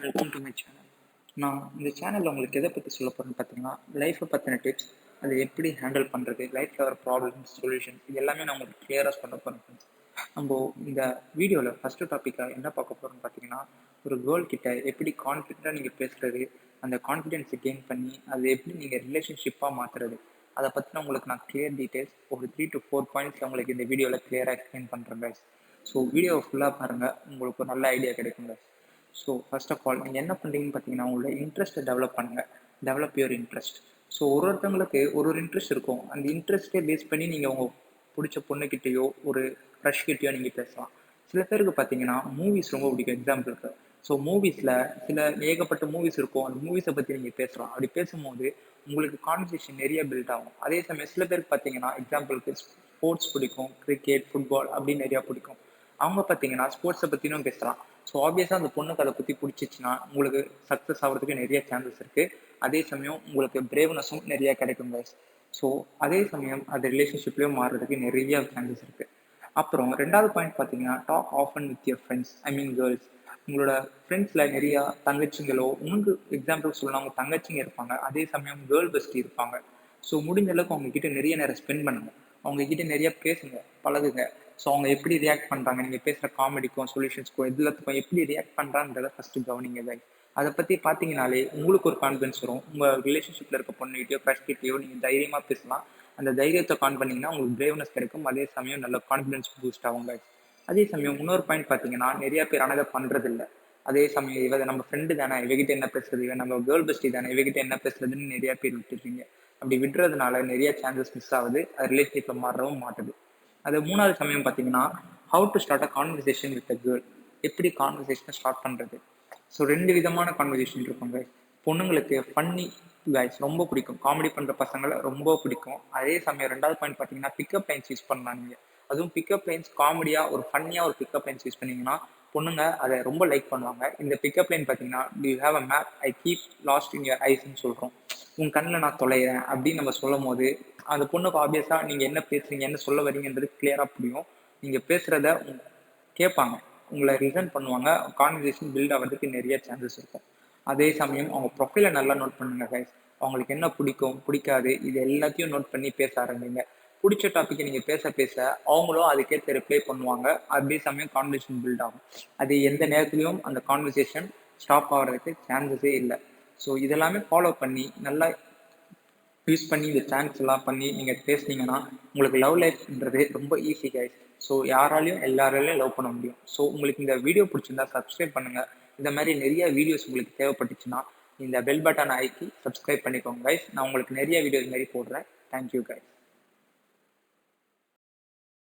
Welcome to my channel. நான் இந்த சேனலில் உங்களுக்கு எதை பற்றி சொல்ல போகிறேன்னு பார்த்தீங்கன்னா, லைஃப்பை பற்றின டிப்ஸ், அதை எப்படி ஹேண்டில் பண்ணுறது, லைஃப்பில் வர ப்ராப்ளம்ஸ், சொல்யூஷன் இது எல்லாமே நான் உங்களுக்கு கிளியராக சொல்ல போகிறேன் ஃப்ரெண்ட்ஸ். நம்ம இந்த வீடியோவில் ஃபஸ்ட்டு டாப்பிக்காக என்ன பார்க்க போகிறோம்னு பார்த்தீங்கன்னா, ஒரு கேர்ள் கிட்ட எப்படி கான்ஃபிடென்ட்டாக நீங்கள் பேசுகிறது, அந்த கான்ஃபிடென்ஸை கெயின் பண்ணி அதை எப்படி நீங்கள் ரிலேஷன்ஷிப்பாக மாற்றுறது, அதை பற்றின உங்களுக்கு நான் கிளியர் டீட்டெயில்ஸ் ஒரு 3 to 4 பாயிண்ட்ஸ் உங்களுக்கு இந்த வீடியோவில் கிளியராக எக்ஸ்பிளைன் பண்ணுறேன் guys. ஸோ வீடியோவை ஃபுல்லாக பாருங்கள், உங்களுக்கு ஒரு நல்ல ஐடியா கிடைக்கும் guys. So first of all நீங்கள் என்ன பண்ணுறீங்கன்னு பார்த்தீங்கன்னா, உங்களோட இன்ட்ரெஸ்ட்டை டெவலப் பண்ணுங்கள். Develop your interest. ஸோ ஒருத்தவங்களுக்கு ஒரு இன்ட்ரெஸ்ட் இருக்கும். அந்த இன்ட்ரெஸ்ட்டே பேஸ் பண்ணி நீங்கள் உங்கள் பிடிச்ச பொண்ணுக்கிட்டேயோ ஒரு க்ரஷ்கிட்டேயோ நீங்கள் பேசலாம். சில பேருக்கு பார்த்தீங்கன்னா மூவிஸ் ரொம்ப பிடிக்கும். எக்ஸாம்பிளுக்கு ஸோ மூவிஸில் சில ஏகப்பட்ட மூவிஸ் இருக்கும். அந்த மூவிஸை பற்றி நீங்கள் பேசலாம். அப்படி பேசும்போது உங்களுக்கு கான்வர்சேஷன் நிறைய பில்ட் ஆகும். அதே சமயம் சில பேருக்கு பார்த்தீங்கன்னா, எக்ஸாம்பிளுக்கு ஸ்போர்ட்ஸ் பிடிக்கும், கிரிக்கெட், ஃபுட்பால் அப்படின்னு நிறையா பிடிக்கும். அவங்க பார்த்தீங்கன்னா ஸ்போர்ட்ஸை பற்றினும் பேசலாம். ஸோ ஆப்வியஸாக அந்த பொண்ணுக்கு அதை பற்றி பிடிச்சிச்சின்னா உங்களுக்கு சக்ஸஸ் ஆகிறதுக்கு நிறைய சான்சஸ் இருக்குது. அதே சமயம் உங்களுக்கு பிரேவ்னஸும் நிறையா கிடைக்கும் கைஸ். ஸோ அதே சமயம் அது ரிலேஷன்ஷிப்லேயும் மாறுறதுக்கு நிறைய சான்சஸ் இருக்குது. அப்புறம் ரெண்டாவது பாயிண்ட் பார்த்தீங்கன்னா, talk often with your friends, I mean girls. உங்களோட ஃப்ரெண்ட்ஸில் நிறையா தங்கச்சிங்களோ, உங்களுக்கு எக்ஸாம்பிள் சொல்லலாம், அவங்க தங்கச்சிங்க இருப்பாங்க. அதே சமயம் கேர்ள் பெஸ்டி இருப்பாங்க. ஸோ முடிஞ்ச அளவுக்கு அவங்கக்கிட்ட நிறைய நேரம் ஸ்பெண்ட் பண்ணுங்க. அவங்கக்கிட்ட நிறைய பேசுங்க, பழகுங்க. ஸோ அவங்க எப்படி ரியாக்ட் பண்ணுறாங்க, நீங்கள் பேசுகிற காமெடிக்கும் சொல்யூஷன்ஸ்க்கும் எல்லாத்துக்கும் எப்படி ரியாக்ட் பண்ணுறான்றதை ஃபஸ்ட்டு கவனிங்க guys. அதை பற்றி பார்த்தீங்கனாலே உங்களுக்கு ஒரு கான்ஃபிடன்ஸ் வரும். உங்கள் ரிலேஷன்ஷிப்பில் இருக்க பொண்ணுகிட்டயோ க்ரஷ்கிட்டயோ நீங்கள் தைரியமாக பேசலாம். அந்த தைரியத்தை கான் பண்ணிங்கன்னா உங்களுக்கு பிரேவ்னஸ் கிடைக்கும். அதே சமயம் நல்ல கான்ஃபிடன்ஸ் பூஸ்ட் ஆகும் guys. அதே சமயம் இன்னொரு பாயிண்ட் பார்த்தீங்கன்னா, நிறைய பேர் ஆனால் அதை பண்ணுறதில்ல. அதே சமயம் இவ நம்ம ஃப்ரெண்டு தானே, இவகிட்ட என்ன பேசுறது, இவன் நம்ம கேர்ள் பெஸ்டி தானே, இவகிட்ட என்ன பேசுறதுன்னு நிறைய பேர் விட்டுருக்கீங்க. அப்படி விடுறதுனால நிறைய சான்சஸ் மிஸ் ஆகுது. அது ரிலேஷன்ஷிப்பில் மாறவும் மாட்டுது. அது மூணாவது சமயம் பார்த்தீங்கன்னா, how to start a conversation with a girl. எப்படி கான்வர்சேஷனை ஸ்டார்ட் பண்ணுறது. ஸோ 2 விதமான கான்வர்சேஷன் இருக்குங்க. பொண்ணுங்களுக்கு ஃபன்னி கைஸ் ரொம்ப பிடிக்கும். காமெடி பண்ணுற பசங்களை ரொம்ப பிடிக்கும். அதே சமயம் ரெண்டாவது பாயிண்ட் பார்த்தீங்கன்னா, பிக்கப் லைன்ஸ் யூஸ் பண்ணலாம் நீங்கள். அதுவும் பிக்கப் லைன்ஸ் காமெடியாக ஒரு ஃபன்னியாக ஒரு பிக்கப் லைன்ஸ் யூஸ் பண்ணிங்கன்னா பொண்ணுங்க அதை ரொம்ப லைக் பண்ணுவாங்க. இந்த பிக்கப் லைன் பார்த்தீங்கன்னா, do you have a map I keep lost in your ஐஸ்ன்னு சொல்கிறோம். உன் கண்ணில் நான் தொலைகிறேன் அப்படின்னு நம்ம சொல்லும் போது அந்த பொண்ணுக்கு ஆப்வியஸாக நீங்கள் என்ன பேசுறீங்க, என்ன சொல்ல வரீங்கன்றது கிளியராக புரியும். நீங்கள் பேசுகிறத கேட்பாங்க, உங்களை ரிசன் பண்ணுவாங்க. கான்வர்சேஷன் பில்ட் ஆகிறதுக்கு நிறைய சான்சஸ் இருக்கும். அதே சமயம் அவங்க ப்ரொஃபைலை நல்லா நோட் பண்ணுங்க கைஸ். அவங்களுக்கு என்ன பிடிக்கும், பிடிக்காது, இது எல்லாத்தையும் நோட் பண்ணி பேச ஆரம்பிங்க. பிடிச்ச டாப்பிக்கை நீங்கள் பேச பேச அவங்களும் அதுக்கேற்ற ரிப்ளை பண்ணுவாங்க. அதே சமயம் கான்வர்சேஷன் பில்ட் ஆகும். அது எந்த நேரத்துலையும் அந்த கான்வர்சேஷன் ஸ்டாப் ஆகிறதுக்கு சான்சஸே இல்லை. ஸோ இதெல்லாமே ஃபாலோ பண்ணி நல்லா யூஸ் பண்ணி இந்த சான்ஸ் எல்லாம் பண்ணி நீங்கள் பேசுனீங்கன்னா உங்களுக்கு லவ் லைஃப்ன்றது ரொம்ப ஈஸி கைஸ். ஸோ யாராலையும் எல்லாராலையும் லவ் பண்ண முடியும். ஸோ உங்களுக்கு இந்த வீடியோ பிடிச்சிருந்தா சப்ஸ்கிரைப் பண்ணுங்கள். இந்த மாதிரி நிறைய வீடியோஸ் உங்களுக்கு தேவைப்பட்டுச்சுன்னா இந்த பெல் பட்டனை ஐக்கி சப்ஸ்கிரைப் பண்ணிக்கோங்க கைஸ். நான் உங்களுக்கு நிறைய வீடியோஸ் மாதிரி போடுறேன். Thank you guys.